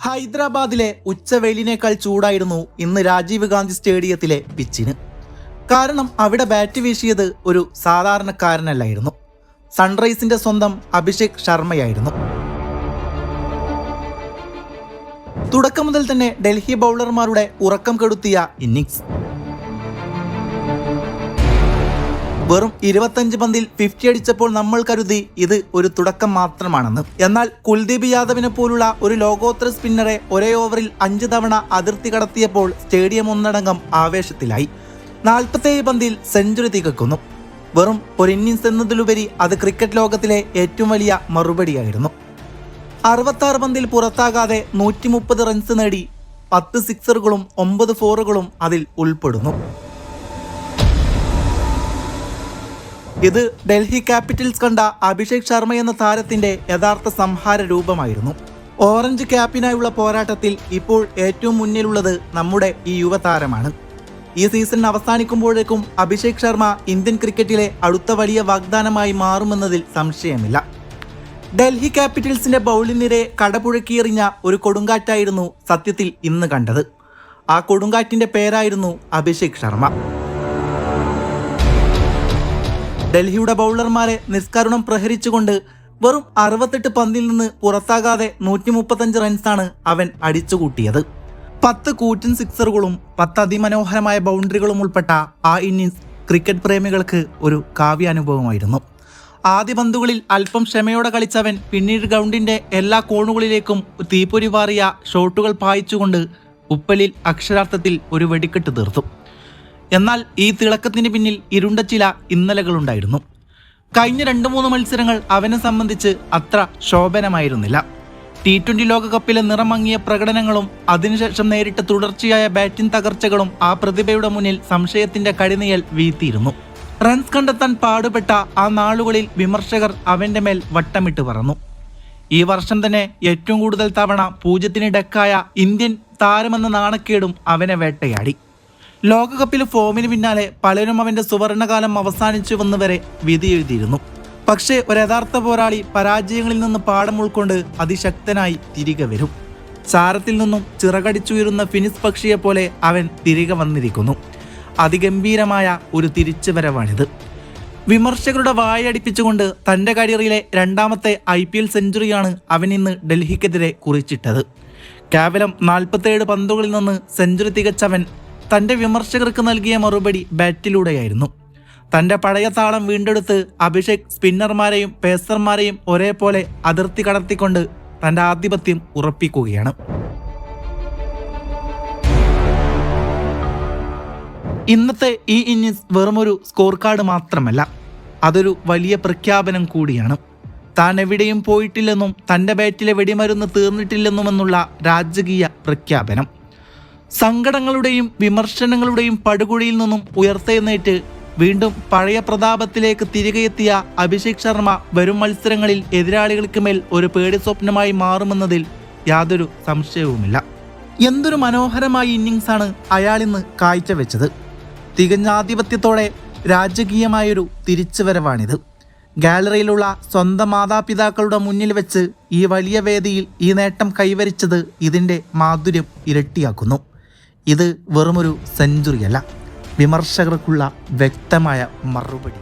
ഹൈദരാബാദിലെ ഉച്ചവെയിലിനേക്കാൾ ചൂടായിരുന്നു ഇന്ന് രാജീവ് ഗാന്ധി സ്റ്റേഡിയത്തിലെ പിച്ചിന്. കാരണം അവിടെ ബാറ്റ് വീശിയത് ഒരു സാധാരണക്കാരനല്ലായിരുന്നു, സൺറൈസിന്റെ സ്വന്തം അഭിഷേക് ശർമ്മയായിരുന്നു. തുടക്കം മുതൽ തന്നെ ഡൽഹി ബൗളർമാരുടെ ഉറക്കം കെടുത്തിയ ഇന്നിംഗ്സ്. വെറും 25 പന്തിൽ 50 അടിച്ചപ്പോൾ നമ്മൾ കരുതി ഇത് ഒരു തുടക്കം മാത്രമാണെന്ന്. എന്നാൽ കുൽദീപ് യാദവിനെ പോലുള്ള ഒരു ലോകോത്തര സ്പിന്നറെ ഒരേ ഓവറിൽ 5 തവണ അതിർത്തി കടത്തിയപ്പോൾ സ്റ്റേഡിയം ഒന്നടങ്കം ആവേശത്തിലായി. 47 പന്തിൽ സെഞ്ചുറി തികക്കുന്നു. വെറും ഒരു ഇന്നിംഗ്സ് എന്നതിലുപരി അത് ക്രിക്കറ്റ് ലോകത്തിലെ ഏറ്റവും വലിയ മറുപടിയായിരുന്നു. 66 പന്തിൽ പുറത്താകാതെ 130 റൺസ് നേടി 10 സിക്സറുകളും 9 ഫോറുകളും അതിൽ ഉൾപ്പെടുന്നു. ഇത് ഡൽഹി ക്യാപിറ്റൽസ് കണ്ട അഭിഷേക് ശർമ്മ എന്ന താരത്തിന്റെ യഥാർത്ഥ സംഹാര രൂപമായിരുന്നു. ഓറഞ്ച് ക്യാപ്പിനായുള്ള പോരാട്ടത്തിൽ ഇപ്പോൾ ഏറ്റവും മുന്നിലുള്ളത് നമ്മുടെ ഈ യുവതാരമാണ്. ഈ സീസൺ അവസാനിക്കുമ്പോഴേക്കും അഭിഷേക് ശർമ്മ ഇന്ത്യൻ ക്രിക്കറ്റിലെ അടുത്ത വലിയ വാഗ്ദാനമായി മാറുമെന്നതിൽ സംശയമില്ല. ഡൽഹി ക്യാപിറ്റൽസിന്റെ ബൗളിംഗ് നിരയെ കടപുഴക്കിയെറിഞ്ഞ ഒരു കൊടുങ്കാറ്റായിരുന്നു സത്യത്തിൽ ഇന്ന് കണ്ടത്. ആ കൊടുങ്കാറ്റിന്റെ പേരായിരുന്നു അഭിഷേക് ശർമ്മ. ഡൽഹിയുടെ ബൗളർമാരെ നിഷ്കരുണം പ്രഹരിച്ചുകൊണ്ട് വെറും 68 പന്തിൽ നിന്ന് പുറത്താകാതെ 135 റൺസാണ് അവൻ അടിച്ചുകൂട്ടിയത്. 10 കൂറ്റൻ സിക്സറുകളും 10 അതിമനോഹരമായ ബൗണ്ടറികളും ഉൾപ്പെട്ട ആ ഇന്നിംഗ്സ് ക്രിക്കറ്റ് പ്രേമികൾക്ക് ഒരു കാവ്യാനുഭവമായിരുന്നു. ആദ്യ പന്തുകളിൽ അല്പം ക്ഷമയോടെ കളിച്ചവൻ പിന്നീട് ഗ്രൗണ്ടിന്റെ എല്ലാ കോണുകളിലേക്കും തീപ്പൊരി പാറിയ ഷോട്ടുകൾ പായിച്ചുകൊണ്ട് ഉപ്പലിൽ അക്ഷരാർത്ഥത്തിൽ ഒരു വെടിക്കെട്ട് തീർത്തു. എന്നാൽ ഈ തിളക്കത്തിന് പിന്നിൽ ഇരുണ്ട ചില ഇന്നലകളുണ്ടായിരുന്നു. കഴിഞ്ഞ 2-3 മത്സരങ്ങൾ അവനെ സംബന്ധിച്ച് അത്ര ശോഭനമായിരുന്നില്ല. T20 ലോകകപ്പിലെ നിറമങ്ങിയ പ്രകടനങ്ങളും അതിനുശേഷം നേരിട്ട തുടർച്ചയായ ബാറ്റിംഗ് തകർച്ചകളും ആ പ്രതിഭയുടെ മുന്നിൽ സംശയത്തിന്റെ കടിനിഴൽ വീഴ്ത്തിയിരുന്നു. റൺസ് കണ്ടെത്താൻ പാടുപെട്ട ആ നാളുകളിൽ വിമർശകർ അവന്റെ മേൽ വട്ടമിട്ട് പറന്നു. ഈ വർഷം തന്നെ ഏറ്റവും കൂടുതൽ തവണ 0 ഡെക്കായ ഇന്ത്യൻ താരമെന്ന നാണക്കേടും അവനെ വേട്ടയാടി. ലോകകപ്പിലെ ഫോമിന് പിന്നാലെ പലരും അവന്റെ സുവർണകാലം അവസാനിച്ചുവെന്ന് വരെ വിധി എഴുതിയിരുന്നു. പക്ഷേ ഒരു യഥാർത്ഥ പോരാളി പരാജയങ്ങളിൽ നിന്ന് പാഠം ഉൾക്കൊണ്ട് അതിശക്തനായി തിരികെ വരും. ചാരത്തിൽ നിന്നും ചിറകടിച്ചുയരുന്ന ഫിനിക്സ് പക്ഷിയെ പോലെ അവൻ തിരികെ വന്നിരിക്കുന്നു. അതിഗംഭീരമായ ഒരു തിരിച്ചുവരവാണിത്. വിമർശകരുടെ വായടിപ്പിച്ചുകൊണ്ട് തന്റെ കരിയറിലെ 2ാമത്തെ IPL സെഞ്ചുറിയാണ് അവൻ ഇന്ന് ഡൽഹിക്കെതിരെ കുറിച്ചിട്ടത്. കേവലം 47 പന്തുകളിൽ നിന്ന് സെഞ്ചുറി തികച്ചവൻ തൻ്റെ വിമർശകർക്ക് നൽകിയ മറുപടി ബാറ്റിലൂടെയായിരുന്നു. തൻ്റെ പഴയ താളം വീണ്ടെടുത്ത് അഭിഷേക് സ്പിന്നർമാരെയും പേസർമാരെയും ഒരേപോലെ അതിർത്തി കടത്തിക്കൊണ്ട് തൻ്റെ ആധിപത്യം ഉറപ്പിക്കുകയാണ്. ഇന്നത്തെ ഈ ഇന്നിംഗ്സ് വെറുമൊരു സ്കോർ കാർഡ് മാത്രമല്ല, അതൊരു വലിയ പ്രഖ്യാപനം കൂടിയാണ്. താൻ എവിടെയും പോയിട്ടില്ലെന്നും തൻ്റെ ബാറ്റിലെ വെടിമരുന്ന് തീർന്നിട്ടില്ലെന്നുമെന്നുള്ള രാജകീയ പ്രഖ്യാപനം. സങ്കടങ്ങളുടെയും വിമർശനങ്ങളുടെയും പടുകുഴിയിൽ നിന്നും ഉയർത്തെഴുന്നേറ്റ് വീണ്ടും പഴയ പ്രതാപത്തിലേക്ക് തിരികെ എത്തിയ അഭിഷേക് ശർമ്മ വരും മത്സരങ്ങളിൽ എതിരാളികൾക്ക് മേൽ ഒരു പേടി സ്വപ്നമായി മാറുമെന്നതിൽ യാതൊരു സംശയവുമില്ല. എന്തൊരു മനോഹരമായ ഇന്നിംഗ്സാണ് അയാളിന്ന് കാഴ്ചവെച്ചത്. തികഞ്ഞ ആധിപത്യത്തോടെ രാജകീയമായൊരു തിരിച്ചുവരവാണിത്. ഗാലറിയിലുള്ള സ്വന്തം മാതാപിതാക്കളുടെ മുന്നിൽ വെച്ച് ഈ വലിയ വേദിയിൽ ഈ നേട്ടം കൈവരിച്ചത് ഇതിൻ്റെ മാധുര്യം ഇരട്ടിയാക്കുന്നു. ഇത് വെറുമൊരു സെഞ്ചുറിയല്ല, വിമർശകർക്കുള്ള വ്യക്തമായ മറുപടി.